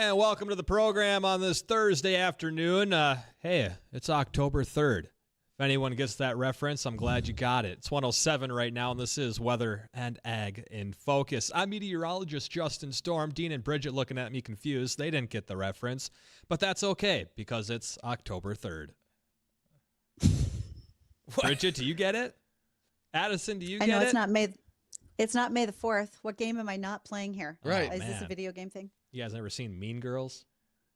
And welcome to the program on this Thursday afternoon. Hey, it's October 3rd. If anyone gets that reference, I'm glad you got it. It's 107 right now, and this is Weather and Ag in Focus. I'm meteorologist Justin Storm. Dean and Bridgette looking at me confused. They didn't get the reference, but that's okay because it's October 3rd. Bridgette, do you get it? Addison, do you get it? I know it's not May. It's not May the 4th. What game am I not playing here? Right. Is this a video game thing? You guys never seen Mean Girls?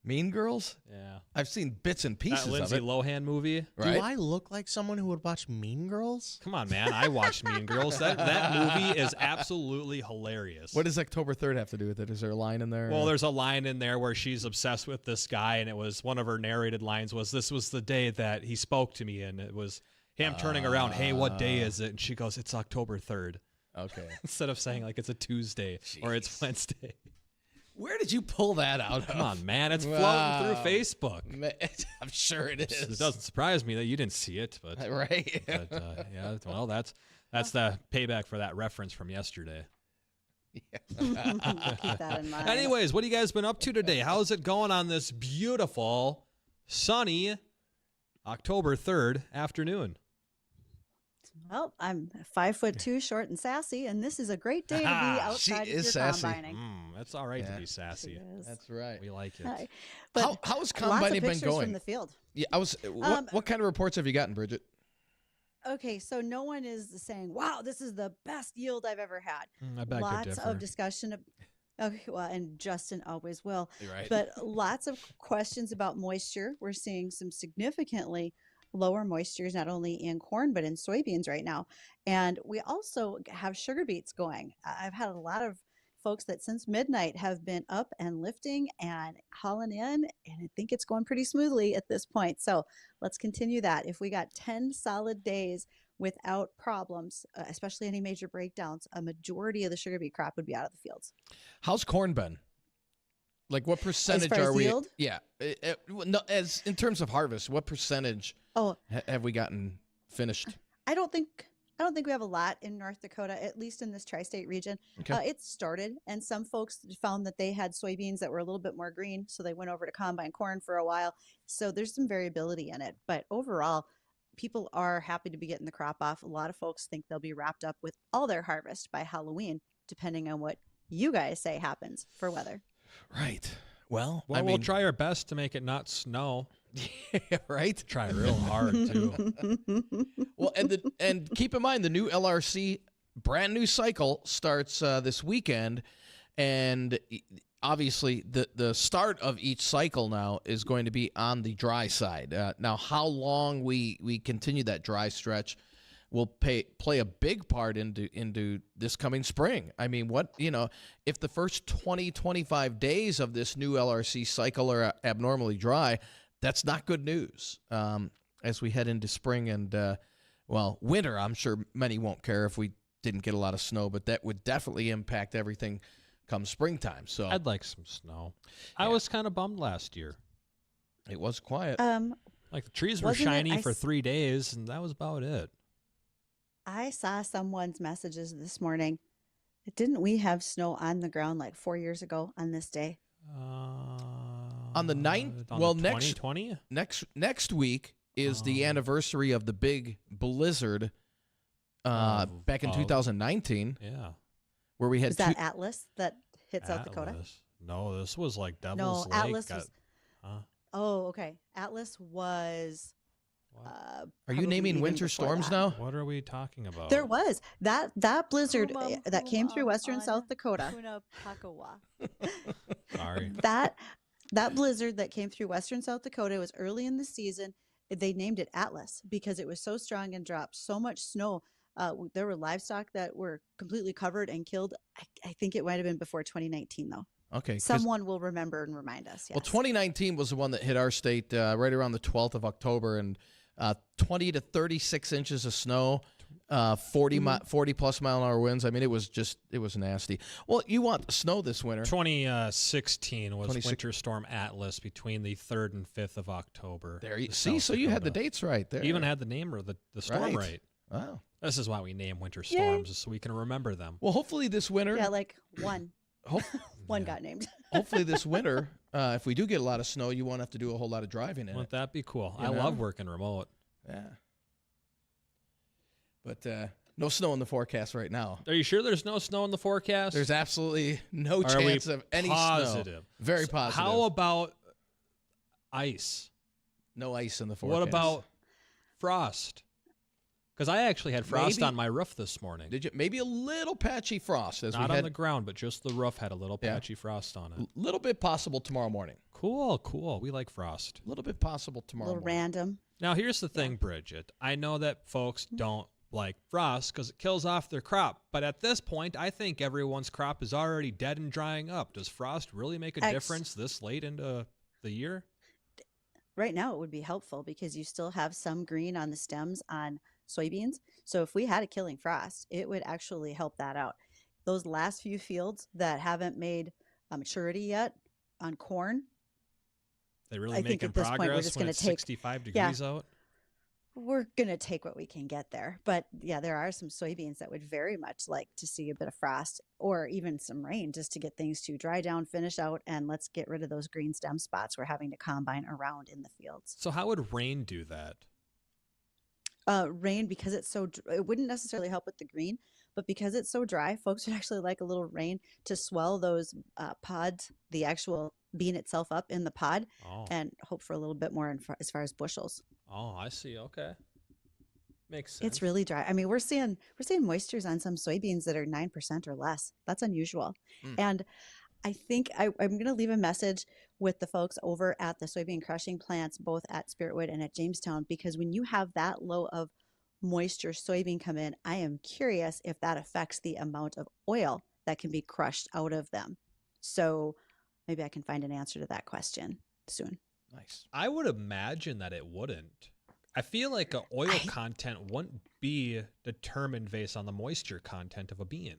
Mean Girls? Yeah. I've seen bits and pieces That of Lindsay it. Lohan movie? Right? Do I look like someone who would watch Mean Girls? Come on, man. I watched Mean Girls. That movie is absolutely hilarious. What does October 3rd have to do with it? Is there a line in there? Well, there's a line in there where she's obsessed with this guy, and it was one of her narrated lines was, "This was the day that he spoke to me," and it was him turning around, "Hey, what day is it?" And she goes, "It's October 3rd." Okay. Instead of saying like it's a Tuesday or it's Wednesday. Where did you pull that out of? Come on, man. It's Wow. floating through Facebook. Man, I'm sure it is. It doesn't surprise me that you didn't see it, but Right. but yeah, well, that's the payback for that reference from yesterday. Keep that in mind. Anyways, what have you guys been up to today? How's it going on this beautiful, sunny October 3rd afternoon? Well, I'm 5'2", short and sassy, and this is a great day to be outside she of is your sassy. combining. That's all right to Yeah. be sassy. That's right. We like it. Hi. But How's lots of combining been pictures going? from the field. Yeah, what kind of reports have you gotten, Bridgette? Okay, so no one is saying, "Wow, this is the best yield I've ever had." I beg to Lots differ. of discussion. Okay, well, and Justin always will. Right. But lots of questions about moisture. We're seeing some significantly lower moistures, not only in corn, but in soybeans right now. And we also have sugar beets going. I've had a lot of folks that since midnight have been up and lifting and hauling in, and I think it's going pretty smoothly at this point. So let's continue that. If we got 10 solid days without problems, especially any major breakdowns, a majority of the sugar beet crop would be out of the fields. How's corn been? Like what percentage far as are we? yield? Yeah. No, as in terms of harvest, what percentage have we gotten finished? I don't think we have a lot in North Dakota, at least in this tri-state region. Okay. It started, and some folks found that they had soybeans that were a little bit more green, so they went over to combine corn for a while. So there's some variability in it, but overall, people are happy to be getting the crop off. A lot of folks think they'll be wrapped up with all their harvest by Halloween, depending on what you guys say happens for weather. Right. Well, Well, we'll try our best to make it not snow. right. Try real hard too. Well, and keep in mind the new LRC brand new cycle starts this weekend, and obviously the start of each cycle now is going to be on the dry side. Now, how long we continue that dry stretch will play a big part into this coming spring. I mean, if the first 20, 25 days of this new LRC cycle are abnormally dry, that's not good news as we head into spring and, winter. I'm sure many won't care if we didn't get a lot of snow, but that would definitely impact everything come springtime. So I'd like some snow. I was kind of bummed last year. it was quiet. Like the trees were Wasn't it- shiny for 3 days, and that was about it. I saw someone's messages this morning. Didn't we have snow on the ground like 4 years ago on this day? On the 9th, On well, the 2020? next week is the anniversary of the big blizzard back in 2019, Yeah. where we had Was that Atlas that hit South Dakota? Atlas. No, this was like No, Devil's Lake. Atlas was. Oh, okay. Atlas was. Are you probably naming even winter before storms that. now? What are we talking about? There was that blizzard that came through western on South Dakota. Punapakawa. Sorry. That blizzard that came through western South Dakota was early in the season. They named it Atlas because it was so strong and dropped so much snow. There were livestock that were completely covered and killed. I think it might have been before 2019, though. Okay. 'cause- Someone will remember and remind us. Yes. Well, 2019 was the one that hit our state right around the 12th of October, and 20 to 36 inches of snow, 40 plus mile an hour winds. I mean, it was nasty. Well, you want snow this winter. 2016 was 26 Winter Storm Atlas between the 3rd and 5th of October. There you in see. South So you had the Dakota. dates right there. You even had the name or the storm right. Wow. This is why we name winter storms, is so we can remember them. Well, hopefully this winter. Yeah, like one. Hope, One Yeah. got named. hopefully this winter, if we do get a lot of snow, you won't have to do a whole lot of driving in Wouldn't it. that be cool? You I know? love working remote. Yeah. But no snow in the forecast right now. Are you sure there's no snow in the forecast? There's absolutely no Are we chance of any snow. positive? Very positive. How about ice? No ice in the forecast. What about frost? Because I actually had frost Maybe- on my roof this morning. Did you? Maybe a little patchy frost as Not we on had the ground, but just the roof had a little Yeah. patchy frost on it. a little bit possible tomorrow morning. Cool. We like frost. A little bit possible A tomorrow little morning. random. Now, here's the thing, Bridget. I know that folks don't like frost because it kills off their crop. But at this point, I think everyone's crop is already dead and drying up. Does frost really make a difference this late into the year? Right now, it would be helpful because you still have some green on the stems on soybeans. So if we had a killing frost, it would actually help that out. Those last few fields that haven't made a maturity yet on corn, They really I think making at this point, we're progress just when gonna it's take- 65 yeah. degrees out? we're going to take what we can get there. But yeah, there are some soybeans that would very much like to see a bit of frost or even some rain just to get things to dry down, finish out, and let's get rid of those green stem spots we're having to combine around in the fields. So how would rain do that? Rain, because it's so it wouldn't necessarily help with the green, but because it's so dry, folks would actually like a little rain to swell those pods, the actual bean itself up in the pod, Oh, and hope for a little bit more as far as bushels. I see. Okay, makes sense. It's really dry. I mean, we're seeing moistures on some soybeans that are 9% or less. That's unusual. Mm. And I think I'm going to leave a message with the folks over at the soybean crushing plants, both at Spiritwood and at Jamestown, because when you have that low of moisture soybean come in, I am curious if that affects the amount of oil that can be crushed out of them. So maybe I can find an answer to that question soon. Nice. I would imagine that it wouldn't. I feel like a oil content wouldn't be determined based on the moisture content of a bean.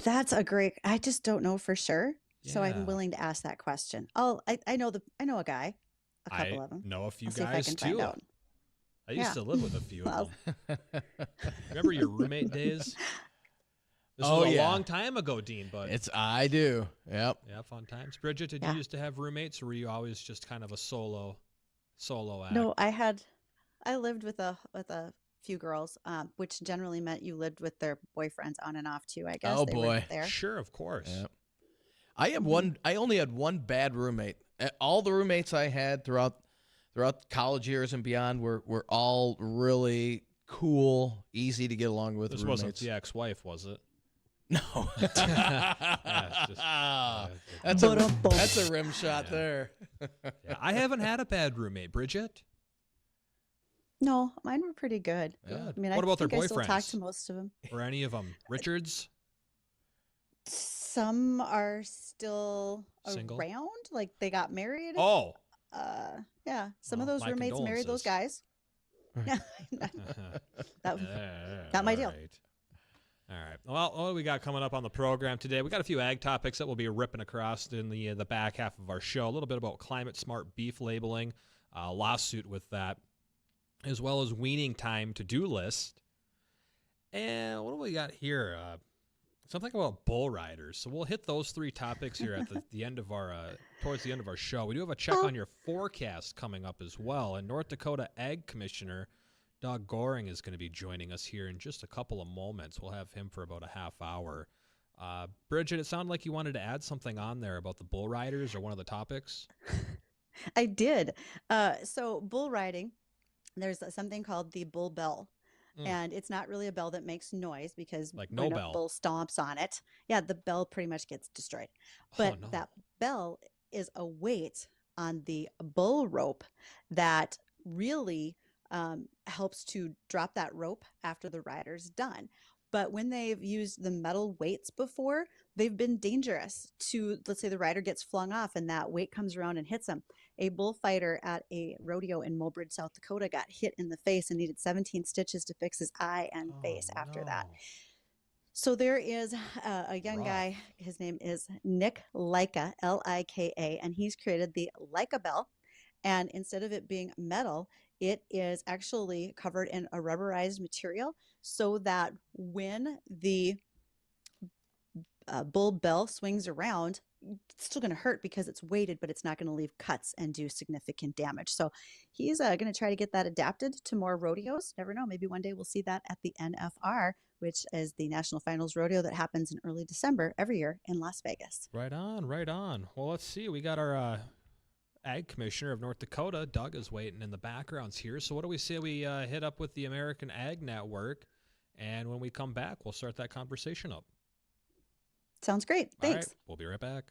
That's a great. I just don't know for sure, so Yeah. I'm willing to ask that question. I know a guy, a couple I of them. know a few I'll see if I guys can too. find out. I used Yeah. to live with a few Well, of them. Remember your roommate days? This Oh, was a yeah. long time ago, Dean, but I do. Yep. yeah, fun times. Bridget, did Yeah. you used to have roommates, or were you always just kind of a solo act? no, I lived with a few girls, which generally meant you lived with their boyfriends on and off too. I guess. Oh, They boy. weren't there. Sure, of course. Yep. I only had one bad roommate. All the roommates I had throughout college years and beyond were all really cool, easy to get along with This roommates. wasn't the ex-wife, was it? No. Yeah, it's just- That's a rim shot Yeah. there. Yeah, I haven't had a bad roommate, Bridget. No, mine were pretty good. Yeah. I mean, What I about their think I still talk boyfriends? to most of them. Or any of them? Richards? Some are still Single? around, like they got married. Oh. Yeah, some of Well, those my roommates married those condolences. guys. That got my deal. All right. Well, what do we got coming up on the program today? We got a few ag topics that we'll be ripping across in the back half of our show. A little bit about climate smart beef labeling, lawsuit with that, as well as weaning time to-do list. And what do we got here? Something about bull riders. So we'll hit those three topics here at the end of our towards the end of our show. We do have a check on your forecast coming up as well. And North Dakota Ag Commissioner Doug Goehring is going to be joining us here in just a couple of moments. We'll have him for about a half hour. Bridget, it sounded like you wanted to add something on there about the bull riders or one of the topics. I did. So bull riding, there's something called the bull bell. And it's not really a bell that makes noise because Like no when bell. a bull stomps on it, yeah, the bell pretty much gets destroyed. Oh, But no. that bell is a weight on the bull rope that really helps to drop that rope after the rider's done. But when they've used the metal weights before, they've been dangerous to, let's say the rider gets flung off and that weight comes around and hits them. A bullfighter at a rodeo in Mulbridge, South Dakota got hit in the face and needed 17 stitches to fix his eye and face after that. no. So there is a young Rough. guy, his name is Nick Lika, Lika, and he's created the Lika bell. And instead of it being metal, it is actually covered in a rubberized material so that when the bull bell swings around, it's still going to hurt because it's weighted, but it's not going to leave cuts and do significant damage. So he's going to try to get that adapted to more rodeos. Never know. Maybe one day we'll see that at the NFR, which is the National Finals Rodeo that happens in early December every year in Las Vegas. Right on, right on. Well, let's see. We got our Ag Commissioner of North Dakota, Doug, is waiting in the backgrounds here. So what do we say we hit up with the American Ag Network, and when we come back, we'll start that conversation up. Sounds great. Thanks. All right, we'll be right back.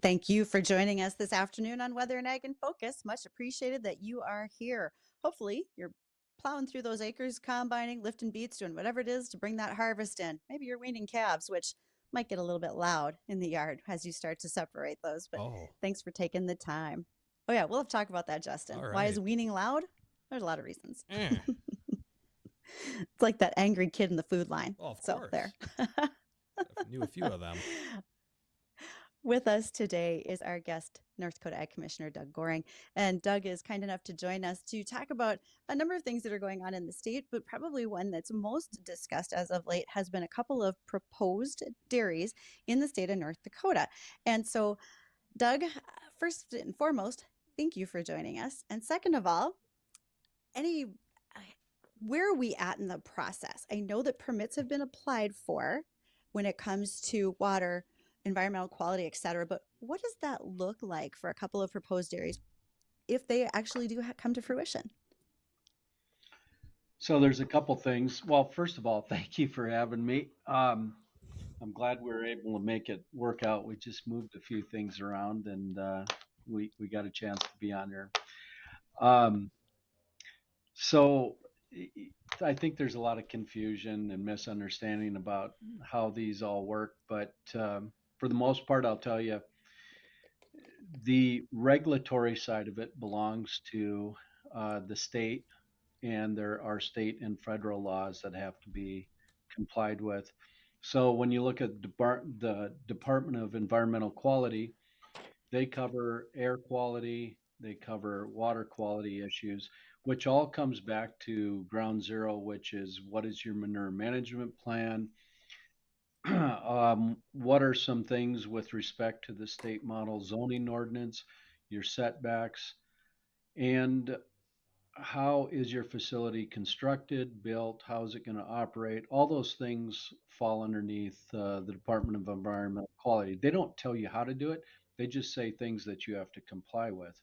Thank you for joining us this afternoon on Weather and Ag in Focus. Much appreciated that you are here. Hopefully, you're plowing through those acres, combining, lifting beets, doing whatever it is to bring that harvest in. Maybe you're weaning calves, which might get a little bit loud in the yard as you start to separate those. But thanks for taking the time. Oh, yeah, we'll have to talk about that, Justin. All Why is right. weaning loud? There's a lot of reasons. It's like that angry kid in the food line. Well, of So course. there. I knew a few of them. With us today is our guest, North Dakota Ag Commissioner Doug Goehring. And Doug is kind enough to join us to talk about a number of things that are going on in the state, but probably one that's most discussed as of late has been a couple of proposed dairies in the state of North Dakota. And so, Doug, first and foremost, thank you for joining us. And second of all, where are we at in the process? I know that permits have been applied for when it comes to water, environmental quality, et cetera, but what does that look like for a couple of proposed dairies if they actually do come to fruition? So there's a couple things. Well, first of all, thank you for having me. I'm glad we were able to make it work out. We just moved a few things around, and we got a chance to be on here. Um, so I think there's a lot of confusion and misunderstanding about how these all work, but for the most part, I'll tell you the regulatory side of it belongs to the state, and there are state and federal laws that have to be complied with. So when you look at the Department of Environmental Quality, they cover air quality, they cover water quality issues, which all comes back to ground zero, which is what is your manure management plan? What are some things with respect to the state model zoning ordinance, your setbacks, and how is your facility constructed, built? How is it going to operate? All those things fall underneath the Department of Environmental Quality. They don't tell you how to do it, they just say things that you have to comply with.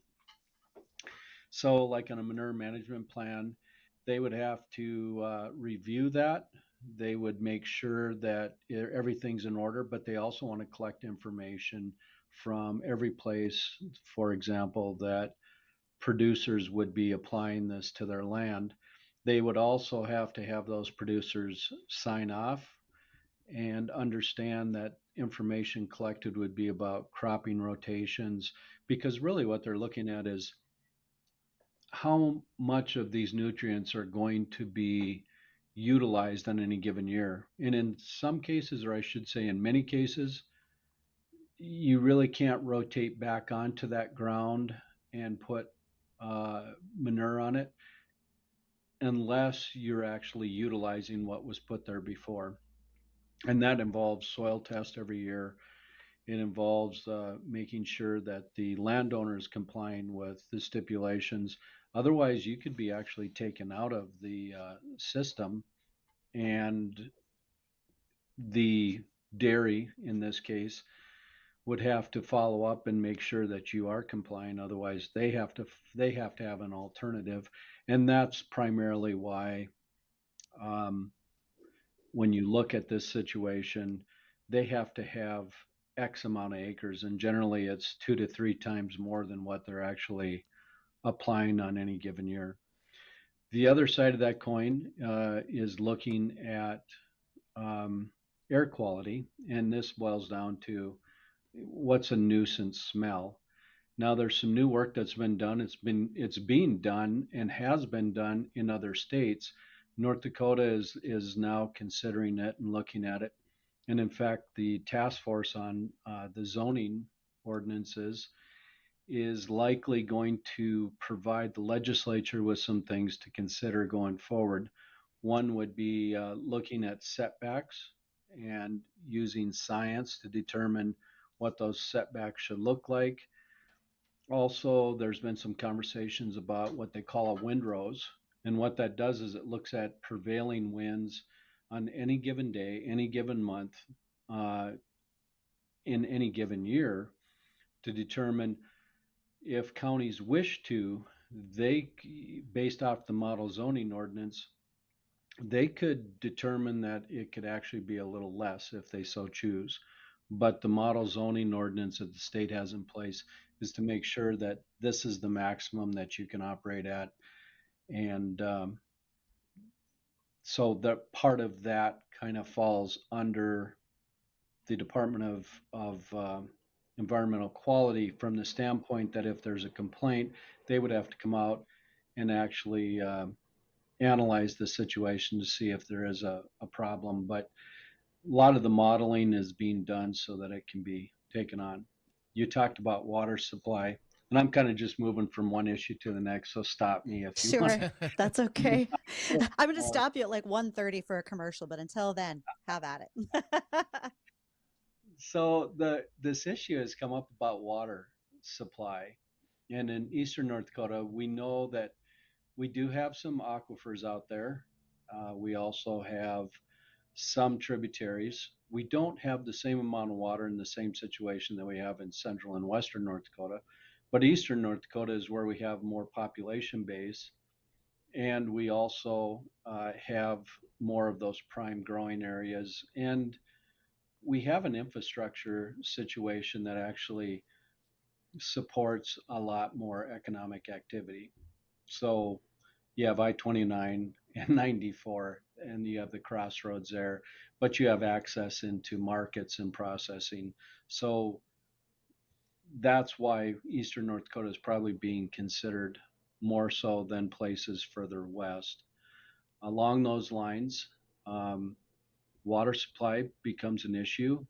So, like on a manure management plan, they would have to review that. They would make sure that everything's in order, but they also want to collect information from every place, for example, that producers would be applying this to their land. They would also have to have those producers sign off and understand that information collected would be about cropping rotations, because really what they're looking at is how much of these nutrients are going to be utilized on any given year. And in some cases, or I should say in many cases, you really can't rotate back onto that ground and put manure on it unless you're actually utilizing what was put there before. And that involves soil test every year. It involves making sure that the landowner is complying with the stipulations. Otherwise, you could be actually taken out of the system, and the dairy, in this case, would have to follow up and make sure that you are complying. Otherwise, they have to have an alternative, and that's primarily why um, when you look at this situation, they have to have X amount of acres, and generally it's 2 to 3 times more than what they're actually applying on any given year. The other side of that coin is looking at um, air quality, and this boils down to what's a nuisance smell. Now there's some new work that's been done. It's being done and has been done in other states. North Dakota is now considering it and looking at it. And in fact, the task force on the zoning ordinances is likely going to provide the legislature with some things to consider going forward. One would be looking at setbacks and using science to determine what those setbacks should look like. Also, there's been some conversations about what they call a windrows. And what that does is it looks at prevailing winds on any given day, any given month, uh, in any given year to determine if counties wish to, they, based off the model zoning ordinance, they could determine that it could actually be a little less if they so choose. But the model zoning ordinance that the state has in place is to make sure that this is the maximum that you can operate at. And so that part of that kind of falls under the Department of Environmental Quality, from the standpoint that if there's a complaint, they would have to come out and actually analyze the situation to see if there is a problem. But a lot of the modeling is being done so that it can be taken on. You talked about water supply, and I'm kind of just moving from one issue to the next, so stop me if you want. Sure, that's okay. I'm going to More. stop you at like 1:30 for a commercial, but until then, have at it. So this issue has come up about water supply, and in eastern North Dakota, we know that we do have some aquifers out there. We also have some tributaries. We don't have the same amount of water in the same situation that we have in central and western North Dakota, but eastern North Dakota is where we have more population base, and we also have more of those prime growing areas. And we have an infrastructure situation that actually supports a lot more economic activity. So you have I-29 and 94, and you have the crossroads there, but you have access into markets and processing. So that's why Eastern North Dakota is probably being considered more so than places further west. Along those lines, um, water supply becomes an issue.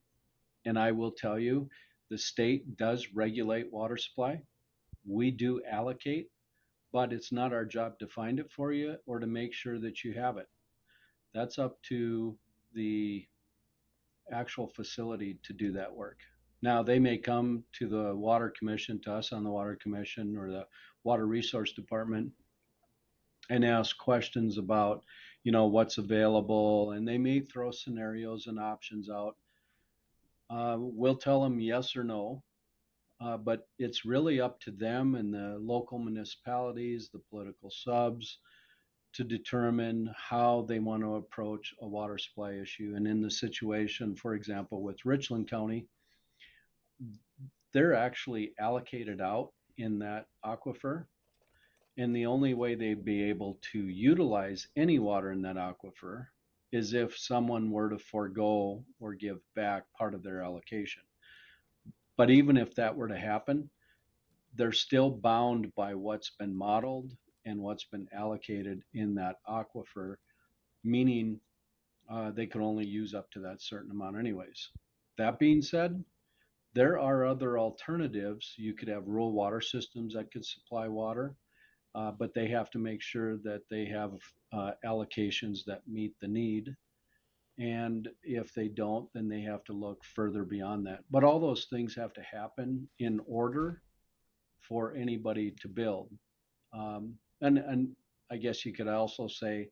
And I will tell you, the state does regulate water supply. We do allocate, but it's not our job to find it for you or to make sure that you have it. That's up to the actual facility to do that work. Now, they may come to the Water Commission, to us on the Water Commission or the Water Resource Department, and ask questions about, what's available, and they may throw scenarios and options out. We'll tell them yes or no, but it's really up to them and the local municipalities, the political subs, to determine how they want to approach a water supply issue. And in the situation, for example, with Richland County, they're actually allocated out in that aquifer. And the only way they'd be able to utilize any water in that aquifer is if someone were to forego or give back part of their allocation. But even if that were to happen, they're still bound by what's been modeled and what's been allocated in that aquifer, meaning they can only use up to that certain amount anyways. That being said, there are other alternatives. You could have rural water systems that could supply water, but they have to make sure that they have allocations that meet the need. And if they don't, then they have to look further beyond that. But all those things have to happen in order for anybody to build. And I guess you could also say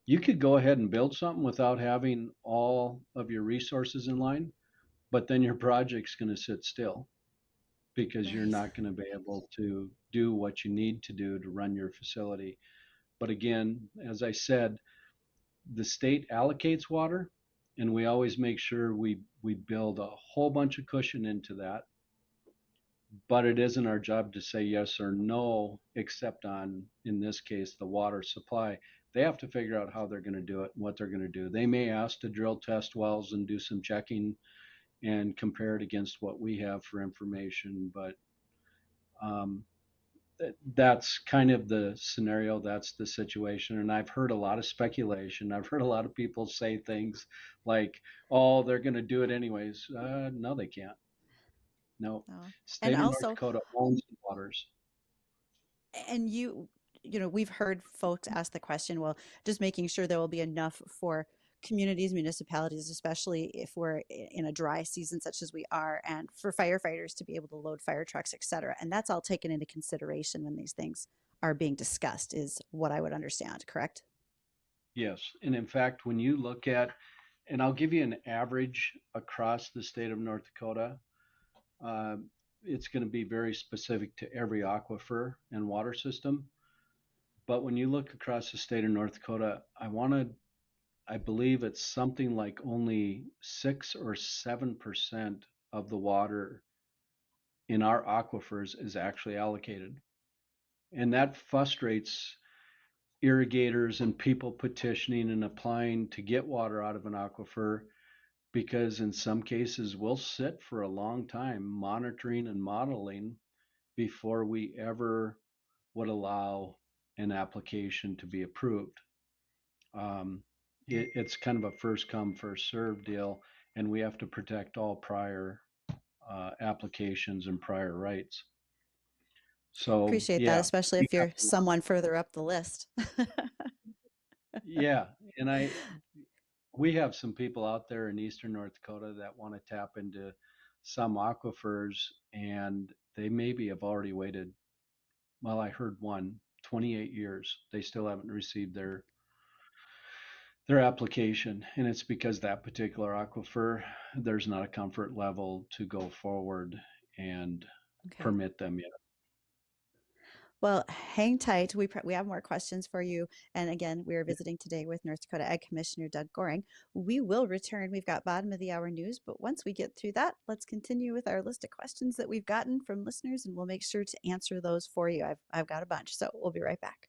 you could go ahead and build something without having all of your resources in line, but then your project's going to sit still because you're Right. not going to be able to do what you need to do to run your facility. But again, as I said, the state allocates water, and we always make sure we build a whole bunch of cushion into that. But it isn't our job to say yes or no, except on, in this case, the water supply. They have to figure out how they're going to do it and what they're going to do. They may ask to drill test wells and do some checking and compare it against what we have for information. But um, that's kind of the scenario. That's the situation. And I've heard a lot of speculation. I've heard a lot of people say things like, oh, they're going to do it anyways. No, they can't. No. No. And State of North also, Dakota owns the waters. and we've heard folks ask the question, well, just making sure there will be enough for communities, municipalities, especially if we're in a dry season such as we are, and for firefighters to be able to load fire trucks, et cetera. And that's all taken into consideration when these things are being discussed, is what I would understand, correct? Yes. And in fact, when you look at, and I'll give you an average across the state of North Dakota, uh, it's going to be very specific to every aquifer and water system. But when you look across the state of North Dakota, I believe it's something like only 6 or 7% of the water in our aquifers is actually allocated. And that frustrates irrigators and people petitioning and applying to get water out of an aquifer because in some cases we'll sit for a long time monitoring and modeling before we ever would allow an application to be approved. Um, it's kind of a first come, first served deal, and we have to protect all prior applications and prior rights. So, Appreciate that, yeah, especially we if have you're someone further up the list. yeah, and we have some people out there in eastern North Dakota that want to tap into some aquifers, and they maybe have already waited. Well, I heard 28 years. They still haven't received their application, and it's because that particular aquifer, there's not a comfort level to go forward and Okay. permit them yet. Well, hang tight. We have more questions for you. And again, we are visiting today with North Dakota Ag Commissioner Doug Goehring. We will return. We've got bottom of the hour news, but once we get through that, let's continue with our list of questions that we've gotten from listeners, and we'll make sure to answer those for you. I've got a bunch, so we'll be right back.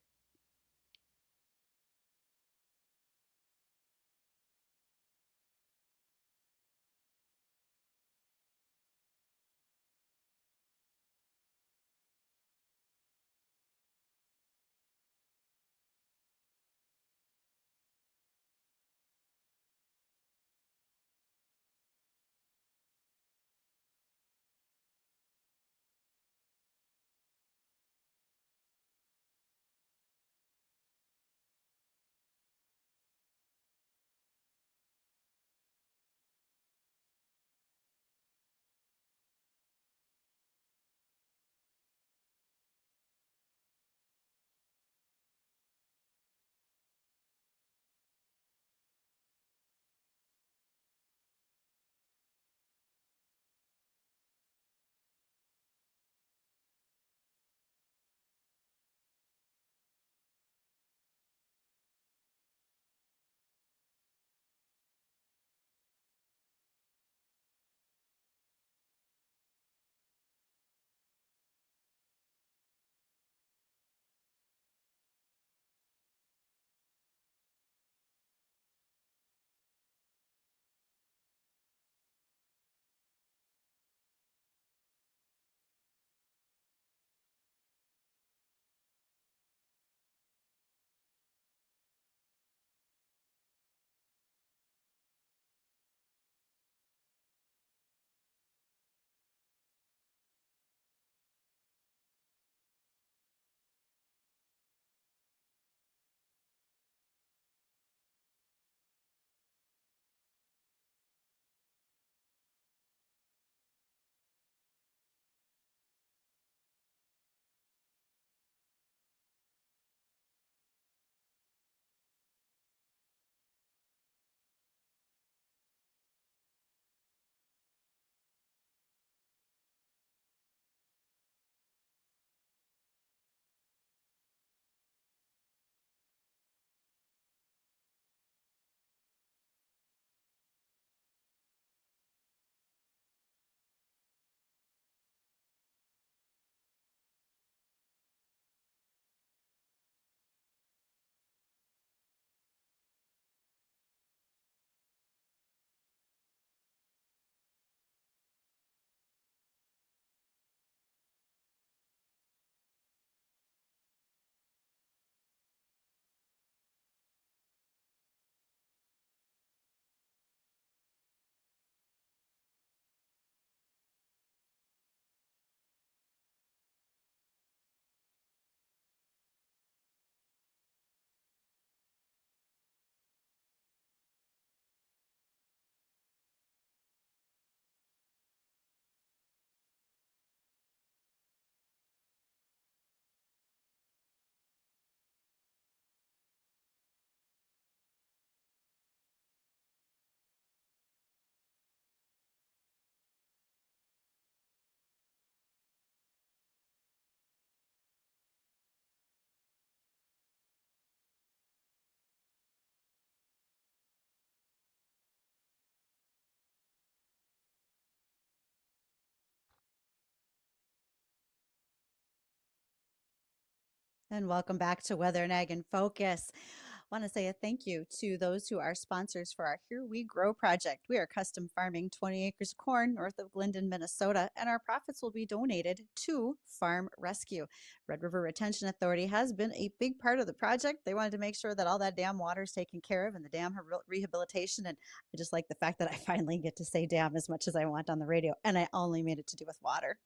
And welcome back to Weather and Ag in Focus. I want to say a thank you to those who are sponsors for our Here We Grow project. We are custom farming 20 acres of corn north of Glendon, Minnesota, and our profits will be donated to Farm Rescue. Red River Retention Authority has been a big part of the project. They wanted to make sure that all that dam water is taken care of and the dam rehabilitation. And I just like the fact that I finally get to say dam as much as I want on the radio, and I only made it to do with water.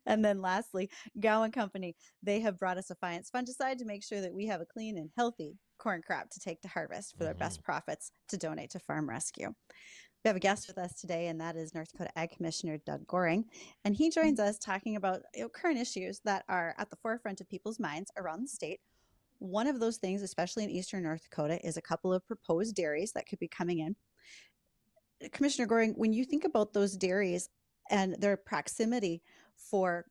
And then lastly, Gowan Company, they have brought us a fungicide to make sure that we have a clean and healthy corn crop to take to harvest for their best profits to donate to Farm Rescue. We have a guest with us today, and that is North Dakota Ag Commissioner Doug Goehring. And he joins us talking about current issues that are at the forefront of people's minds around the state. One of those things, especially in eastern North Dakota, is a couple of proposed dairies that could be coming in. Commissioner Goehring, when you think about those dairies and their proximity for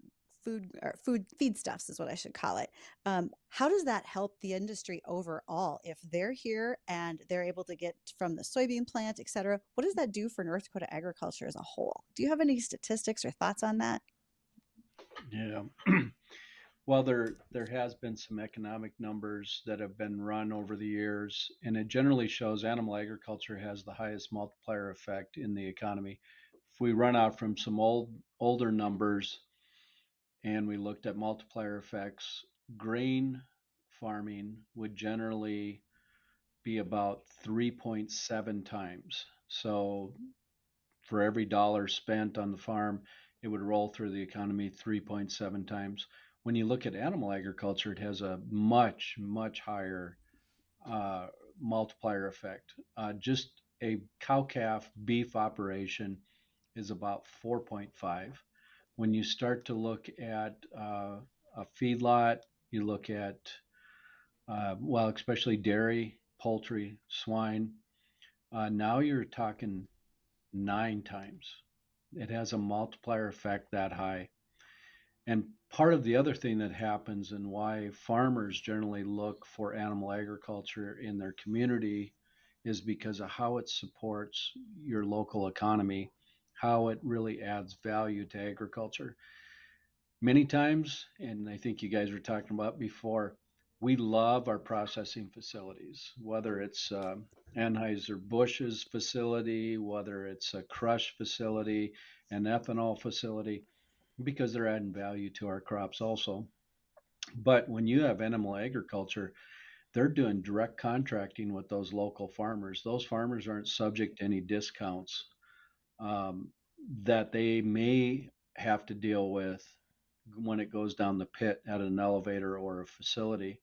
food feedstuffs is what I should call it. How does that help the industry overall if they're here and they're able to get from the soybean plant, et cetera? What does that do for North Dakota agriculture as a whole? Do you have any statistics or thoughts on that? Yeah. Well, there has been some economic numbers that have been run over the years, and it generally shows animal agriculture has the highest multiplier effect in the economy. If we run out from some older numbers and we looked at multiplier effects, grain farming would generally be about 3.7 times. So for every dollar spent on the farm, it would roll through the economy 3.7 times. When you look at animal agriculture, it has a much, much higher uh, multiplier effect. Just a cow calf beef operation is about 4.5. When you start to look at a feedlot, you look at, well, especially dairy, poultry, swine, now you're talking 9 times. It has a multiplier effect that high. And part of the other thing that happens and why farmers generally look for animal agriculture in their community is because of how it supports your local economy, how it really adds value to agriculture. Many times, and I think you guys were talking about before, we love our processing facilities, whether it's Anheuser-Busch's facility, whether it's a crush facility, an ethanol facility, because they're adding value to our crops also. But when you have animal agriculture, they're doing direct contracting with those local farmers. Those farmers aren't subject to any discounts um, that they may have to deal with when it goes down the pit at an elevator or a facility.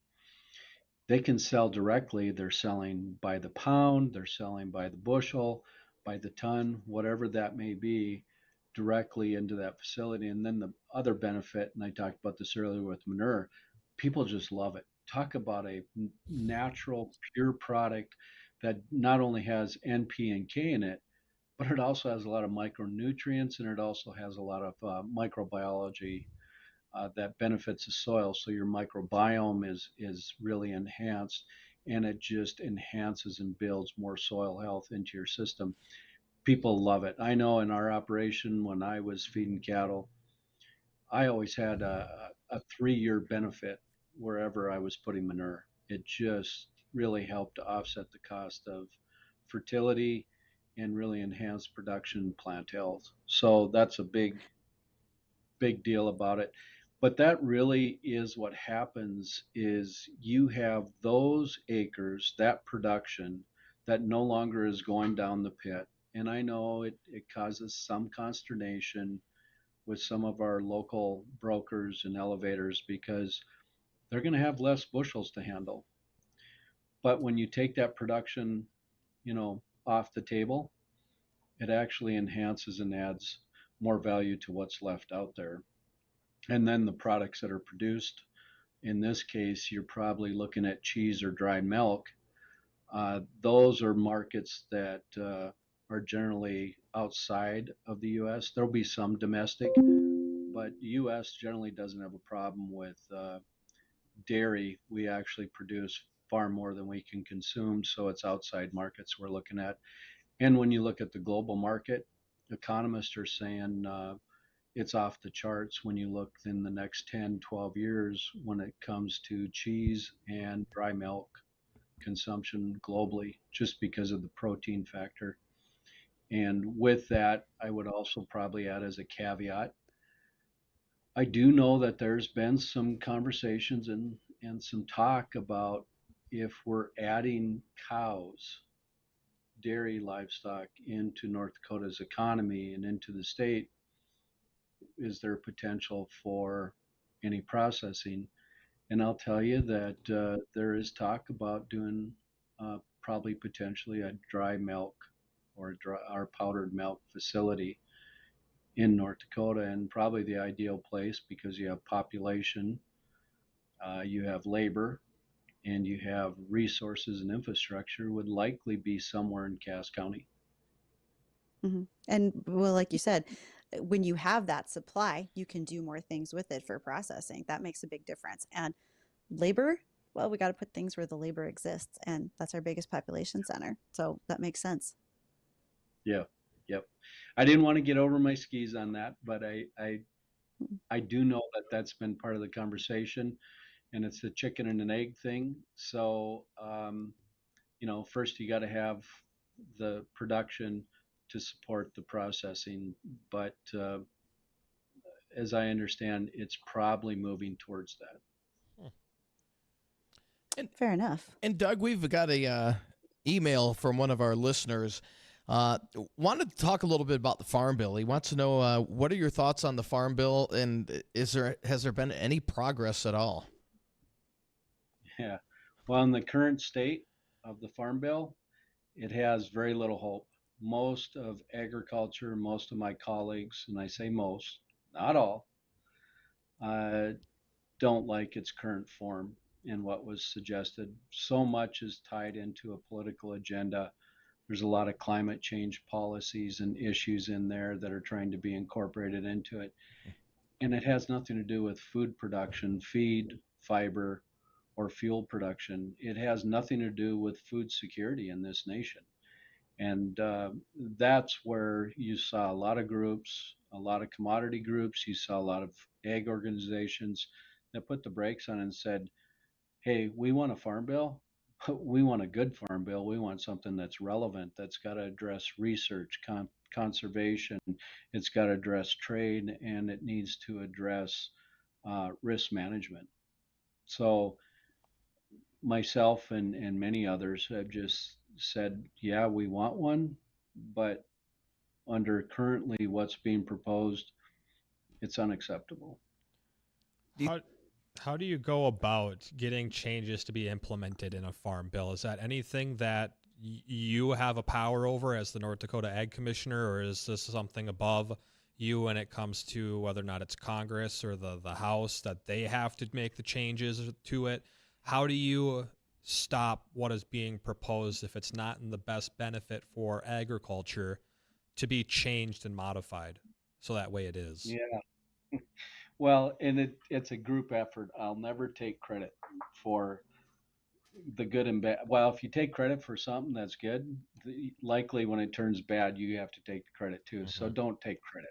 They can sell directly. They're selling by the pound, they're selling by the bushel, by the ton, whatever that may be, directly into that facility. And then the other benefit, and I talked about this earlier with manure, people just love it. Talk about a natural, pure product that not only has N, P, and K in it, but it also has a lot of micronutrients and it also has a lot of microbiology that benefits the soil. So your microbiome is really enhanced, and it just enhances and builds more soil health into your system. People love it. I know in our operation when I was feeding cattle, I always had a 3-year benefit wherever I was putting manure. It just really helped to offset the cost of fertility and really enhance production and plant health. So that's a big deal about it. But that really is what happens is you have those acres, that production that no longer is going down the pit. And I know it causes some consternation with some of our local brokers and elevators because they're going to have less bushels to handle. But when you take that production, off the table, it actually enhances and adds more value to what's left out there. And then the products that are produced, in this case, you're probably looking at cheese or dry milk. Those are markets that are generally outside of the U.S. There'll be some domestic, but U.S. generally doesn't have a problem with dairy. We actually produce far more than we can consume, so it's outside markets we're looking at. And when you look at the global market, economists are saying it's off the charts when you look in the next 10, 12 years when it comes to cheese and dry milk consumption globally, just because of the protein factor. And with that, I would also probably add as a caveat, I do know that there's been some conversations and some talk about if we're adding cows, dairy livestock into North Dakota's economy and into the state, is there potential for any processing? And I'll tell you that there is talk about doing probably potentially a dry milk or our powdered milk facility in North Dakota, and probably the ideal place because you have population, you have labor, and you have resources and infrastructure would likely be somewhere in Cass County. And well, like you said, when you have that supply, you can do more things with it for processing. That makes a big difference. And labor, well, we got to put things where the labor exists, and that's our biggest population center. So that makes sense. Yeah. Yep. I didn't want to get over my skis on that, but I do know that that's been part of the conversation, and it's the chicken and an egg thing. So, first you got to have the production to support the processing, but as I understand, it's probably moving towards that. And Fair enough. and Doug, we've got a email from one of our listeners. Wanted to talk a little bit about the Farm Bill. He wants to know what are your thoughts on the Farm Bill, and has there been any progress at all? Yeah. Well, in the current state of the Farm Bill, it has very little hope. Most of agriculture, most of my colleagues, and I say most, not all, uh, don't like its current form and what was suggested. So much is tied into a political agenda. There's a lot of climate change policies and issues in there that are trying to be incorporated into it. And it has nothing to do with food production, feed, fiber, or fuel production. It has nothing to do with food security in this nation. And that's where you saw a lot of groups, a lot of commodity groups. You saw a lot of ag organizations that put the brakes on and said, hey, we want a farm bill. We want a good farm bill. We want something that's relevant, that's got to address research, conservation. It's got to address trade, and it needs to address risk management. So myself and many others have just said, yeah, we want one, but under currently what's being proposed, it's unacceptable. How how do you go about getting changes to be implemented in a farm bill? Is that anything that you have a power over as the North Dakota Ag Commissioner, or is this something above you when it comes to whether or not it's Congress or the House that they have to make the changes to it? How do you stop what is being proposed if it's not in the best benefit for agriculture to be changed and modified so that way it is? Yeah. Well, and it's a group effort. I'll never take credit for the good and bad. Well, if you take credit for something that's good, likely when it turns bad, you have to take the credit too. So Mhm. don't take credit.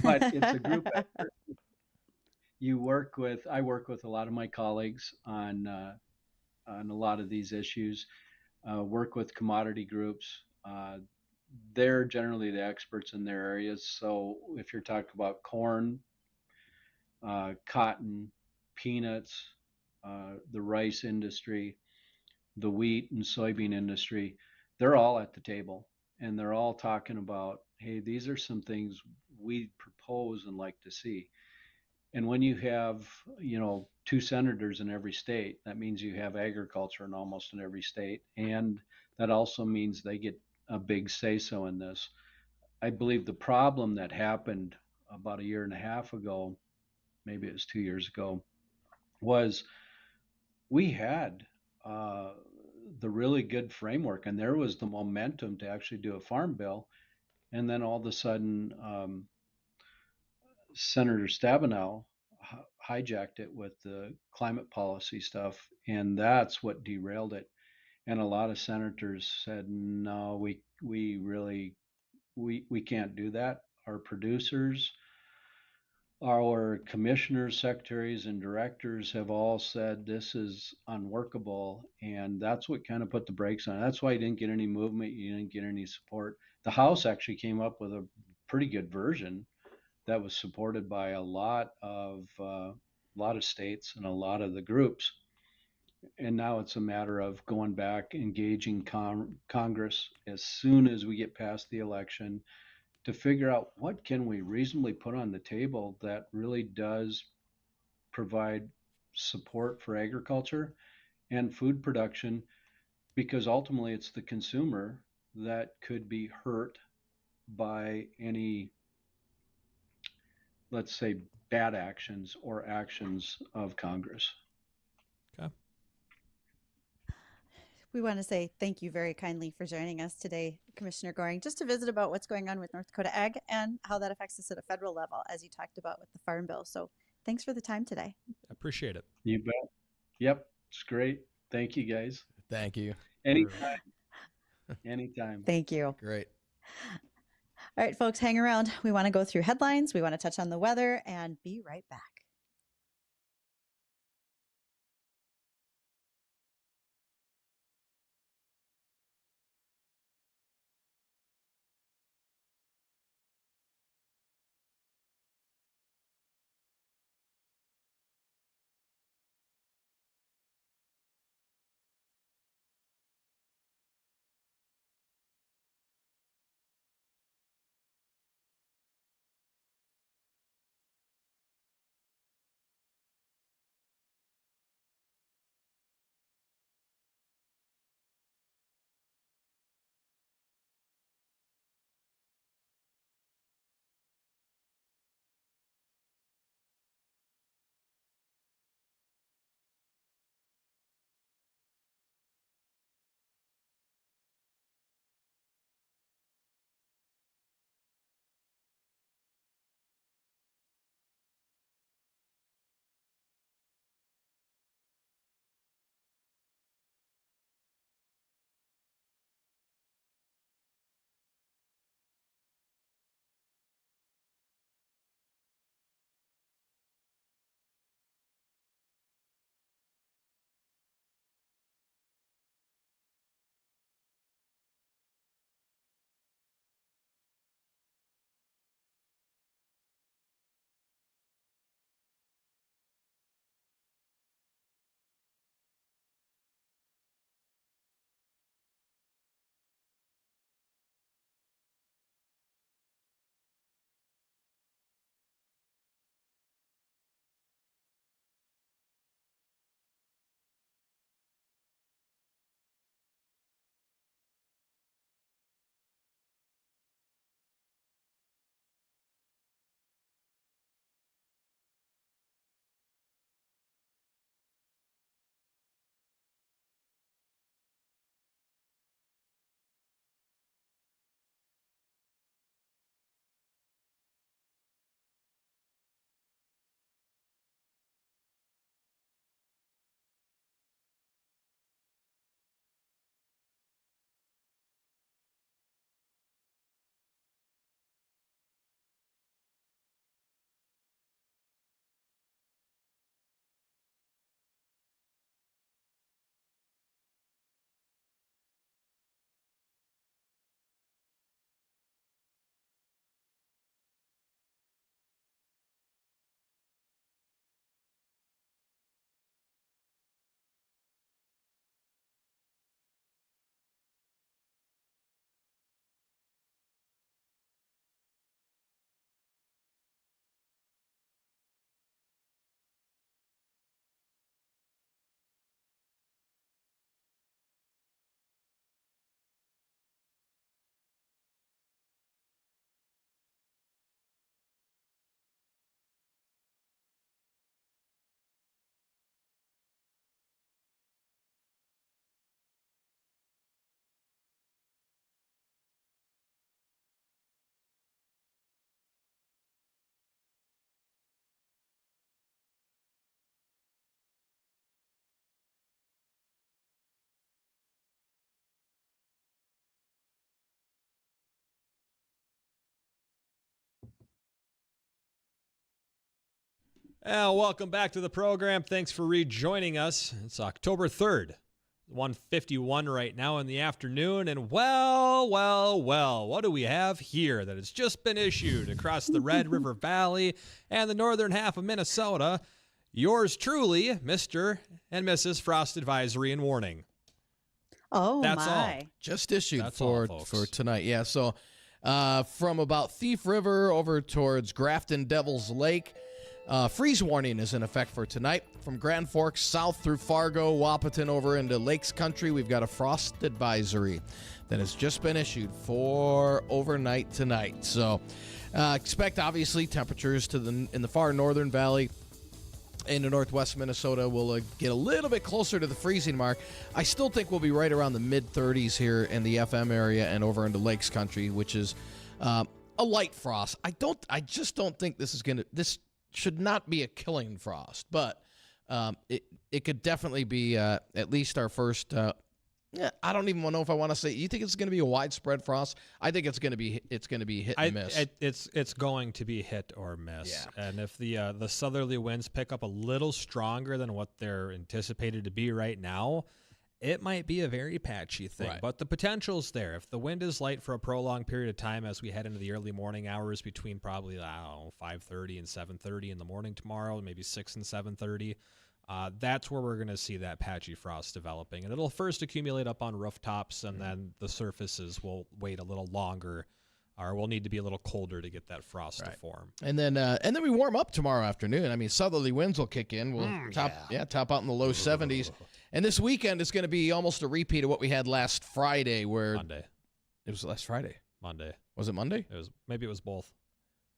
But it's a group effort. I work with a lot of my colleagues on a lot of these issues. Work with commodity groups. They're generally the experts in their areas. So if you're talking about corn, cotton, peanuts, the rice industry, the wheat and soybean industry, they're all at the table, and they're all talking about, hey, these are some things we propose and like to see. And when you have, two senators in every state, that means you have agriculture in almost in every state. And that also means they get a big say so in this. I believe the problem that happened about a year and a half ago, maybe it was 2 years ago, was we had uh, the really good framework, and there was the momentum to actually do a farm bill. And then all of a sudden, Senator Stabenow hijacked it with the climate policy stuff, and that's what derailed it. And a lot of senators said, "No, we really we can't do that. Our producers, our commissioners, secretaries, and directors have all said this is unworkable," and that's what kind of put the brakes on it. That's why you didn't get any movement. You didn't get any support. The House actually came up with a pretty good version that was supported by a lot of states and a lot of the groups. And now it's a matter of going back, engaging Congress as soon as we get past the election to figure out what can we reasonably put on the table that really does provide support for agriculture and food production, because ultimately it's the consumer that could be hurt by any, let's say, bad actions or actions of Congress. Okay. We want to say thank you very kindly for joining us today, Commissioner Goehring, just to visit about what's going on with North Dakota Ag and how that affects us at a federal level, as you talked about with the Farm Bill. So thanks for the time today. Appreciate it. You bet. Yep, it's great. Thank you, guys. Thank you. Anytime. Anytime. Thank you. Great. All right, folks, hang around. We want to go through headlines. We want to touch on the weather and be right back. Welcome back to the program. Thanks for rejoining us. It's October 3rd, 1:51 right now in the afternoon. And well, what do we have here that has just been issued across the Red River Valley and the northern half of Minnesota? Yours truly, Mr. and Mrs. Frost Advisory and Warning. Oh, That's my. all. Just issued That's all, for folks. tonight. Yeah, so from about Thief River over towards Grafton Devil's Lake, freeze warning is in effect for tonight. From Grand Forks south through Fargo, Wahpeton over into Lakes Country, we've got a frost advisory that has just been issued for overnight tonight. So expect, obviously, temperatures in the far northern valley into northwest Minnesota will get a little bit closer to the freezing mark. I still think we'll be right around the mid-30s here in the FM area and over into Lakes Country, which is a light frost. I just don't think this should not be a killing frost, but it could definitely be at least our first. I don't even know if I want to say. You think it's going to be a widespread frost? I think it's going to be hit and miss. It's going to be hit or miss. Yeah. And if the southerly winds pick up a little stronger than what they're anticipated to be right now, it might be a very patchy thing. Right. But the potential's there. If the wind is light for a prolonged period of time as we head into the early morning hours between probably 5:30 and 7:30 in the morning tomorrow, maybe 6 and 7:30. That's where we're going to see that patchy frost developing. And it'll first accumulate up on rooftops, and then the surfaces will wait a little longer, or we'll need to be a little colder to get that frost to form. And then we warm up tomorrow afternoon. I mean, southerly winds will kick in. We'll top out in the low 70s. And this weekend is going to be almost a repeat of what we had last Friday, where Monday. It was last Friday. Monday. Was it Monday? Maybe it was both.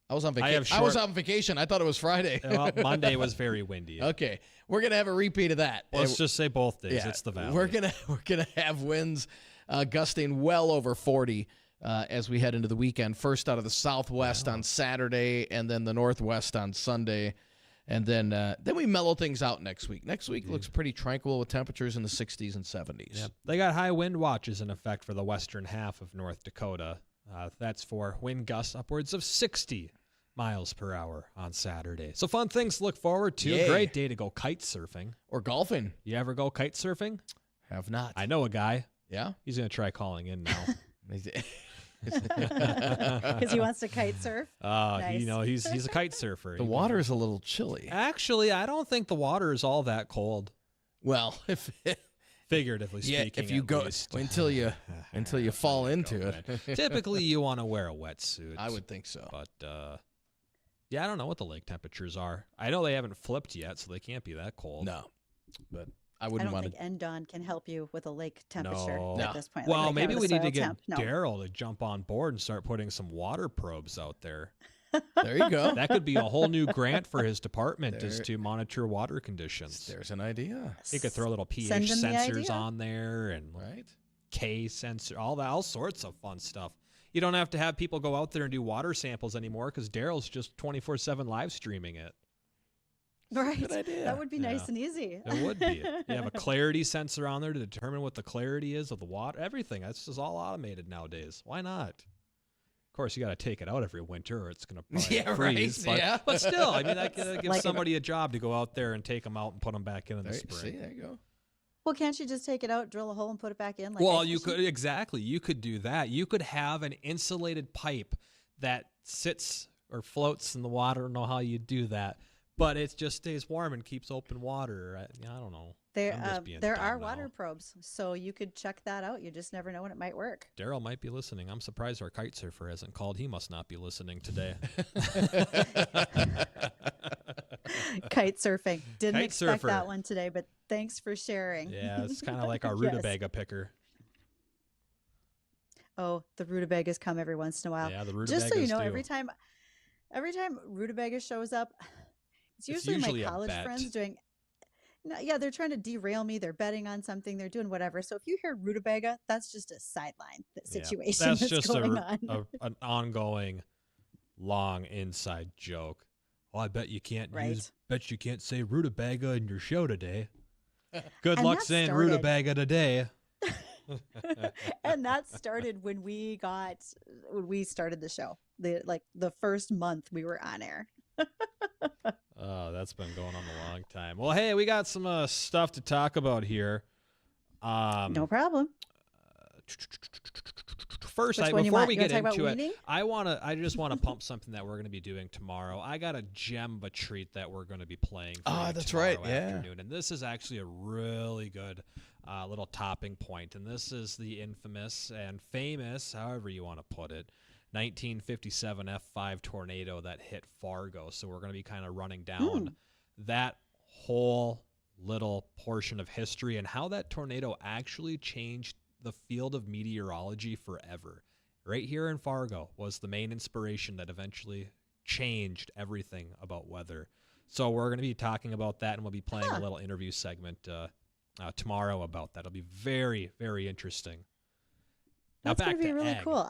I was on vacation. I was on vacation. I thought it was Friday. Well, Monday was very windy. Okay, we're gonna have a repeat of that. Let's just say both days. Yeah, it's the valley. We're gonna have winds gusting well over 40 as we head into the weekend. First out of the southwest on Saturday, and then the northwest on Sunday, and then we mellow things out next week. Next week looks pretty tranquil with temperatures in the 60s and 70s. Yep. They got high wind watches in effect for the western half of North Dakota. That's for wind gusts upwards of 60 miles per hour on Saturday. So fun things to look forward to. Yay. Great day to go kite surfing. Or golfing. You ever go kite surfing? Have not. I know a guy. Yeah? He's going to try calling in now. Because he wants to kite surf. Nice. He's a kite surfer. The water is a little chilly. Actually, I don't think the water is all that cold. Well, Figuratively speaking, if you go until you fall into it. Typically, you want to wear a wetsuit. I would think so. But I don't know what the lake temperatures are. I know they haven't flipped yet, so they can't be that cold. No, but I I wouldn't don't want think NDAWN can help you with a lake temperature No. at this point. Well, Like maybe a we need to soil get temp. No. Daryl to jump on board and start putting some water probes out there. There you go. That could be a whole new grant for his department, is to monitor water conditions. There's an idea. He could throw little pH Send him the sensors idea. on there and Right? K sensor, all sorts of fun stuff. You don't have to have people go out there and do water samples anymore because Daryl's just 24/7 live streaming it. Right. Good idea. That would be nice Yeah. and easy. It would be. You have a clarity sensor on there to determine what the clarity is of the water. Everything. That's just all automated nowadays. Why not? Of course, you got to take it out every winter or it's going to freeze. But, yeah. but still, I mean, that gives Like- somebody a job to go out there and take them out and put them back in the See, spring. there you go. Well, can't you just take it out, drill a hole, and put it back in? Like Well, ice you fishing? could exactly. You could do that. You could have an insulated pipe that sits or floats in the water. I don't know how you do that, but it just stays warm and keeps open water. I don't know. I'm just being There dumb are now. water probes, so you could check that out. You just never know when it might work. Daryl might be listening. I'm surprised our kite surfer hasn't called. He must not be listening today. Kite surfing. Didn't Kite expect surfer. that one today, but thanks for sharing. Yeah, it's kind of like our Yes. rutabaga picker. Oh, the rutabagas come every once in a while. Yeah, the rutabagas Just so you know, do. every time rutabaga shows up, it's usually usually my a college bet. friends doing. No, yeah, they're trying to derail me. They're betting on something. They're doing whatever. So if you hear rutabaga, that's just a sideline situation That's that's just going on. an ongoing, long inside joke. Oh, I bet you can't Right. bet you can't say rutabaga in your show today. Good And luck that saying started- rutabaga today. And that started when we started the show. The first month we were on air. Oh, that's been going on a long time. Well, hey, we got some stuff to talk about here. No problem. First, Which one you before want? we You get wanna talk into about it, weeding? I just want to pump something that we're going to be doing tomorrow. I got a gem of a treat that we're going to be playing. For you That's right, tomorrow yeah. afternoon, and this is actually a really good little topping point. And this is the infamous and famous, however you want to put it, 1957 F5 tornado that hit Fargo. So we're going to be kind of running down that whole little portion of history and how that tornado actually changed the field of meteorology forever. Right here in Fargo was the main inspiration that eventually changed everything about weather. So we're going to be talking about that, and we'll be playing a little interview segment tomorrow about that. It'll be very, very interesting. Now That's going back to be to really ag. cool.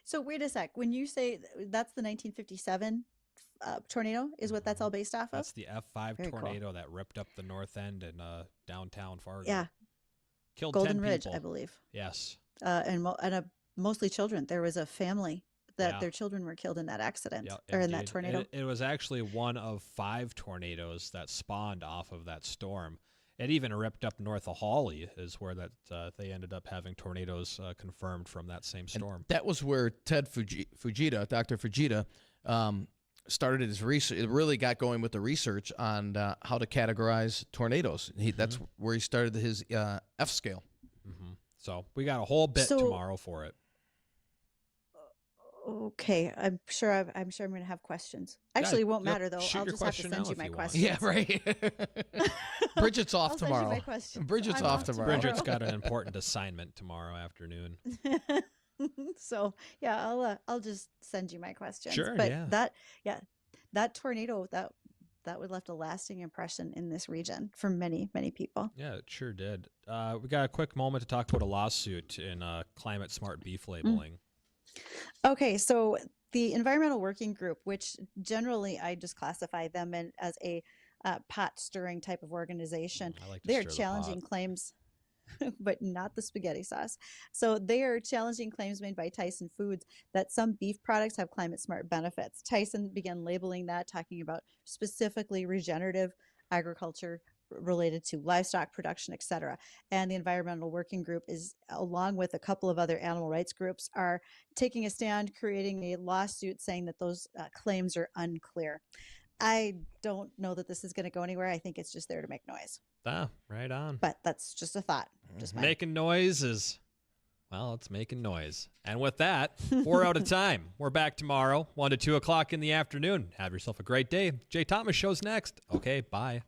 So wait a sec. When you say that's the 1957 tornado, is what that's all based off of? That's the F5 Very cool. tornado that ripped up the north end in downtown Fargo. Yeah. Killed Golden 10 Ridge, people. I believe. Yes. Mostly children. There was a family that Yeah. their children were killed in that accident Yeah, or in that indeed. tornado. It was actually one of 5 tornadoes that spawned off of that storm. It even ripped up north of Hawley, is where that they ended up having tornadoes confirmed from that same storm. And that was where Ted Fujita, Dr. Fujita, started his research. It really got going with the research on how to categorize tornadoes. That's where he started his F scale. Mm-hmm. So we got a whole bit tomorrow for it. Okay, I'm sure I'm going to have questions. Actually, it won't matter though. shoot I'll your just have to question send now you if my you want. questions. Yeah, right. Bridgette's off I'll send you tomorrow. my questions. Bridget's I'm off tomorrow. Bridget's got an important assignment tomorrow afternoon. So yeah, I'll just send you my questions. Sure, but yeah. that tornado that would left a lasting impression in this region for many people. Yeah, it sure did. We got a quick moment to talk about a lawsuit in climate smart beef labeling. Okay, so the Environmental Working Group, which generally I just classify them as a pot stirring type of organization, I like to they're stir the challenging pot. claims, but not the spaghetti sauce. So they are challenging claims made by Tyson Foods that some beef products have climate smart benefits. Tyson began labeling that, talking about specifically regenerative agriculture related to livestock production, etc. And the Environmental Working Group is, along with a couple of other animal rights groups, are taking a stand, creating a lawsuit saying that those claims are unclear. I don't know that this is going to go anywhere. I think it's just there to make noise. Right on. But that's just a thought. Just mine. Making noise is, well, it's making noise. And with that, we're out of time. We're back tomorrow, 1 to 2 o'clock in the afternoon. Have yourself a great day. Jay Thomas Show's next. Okay, bye.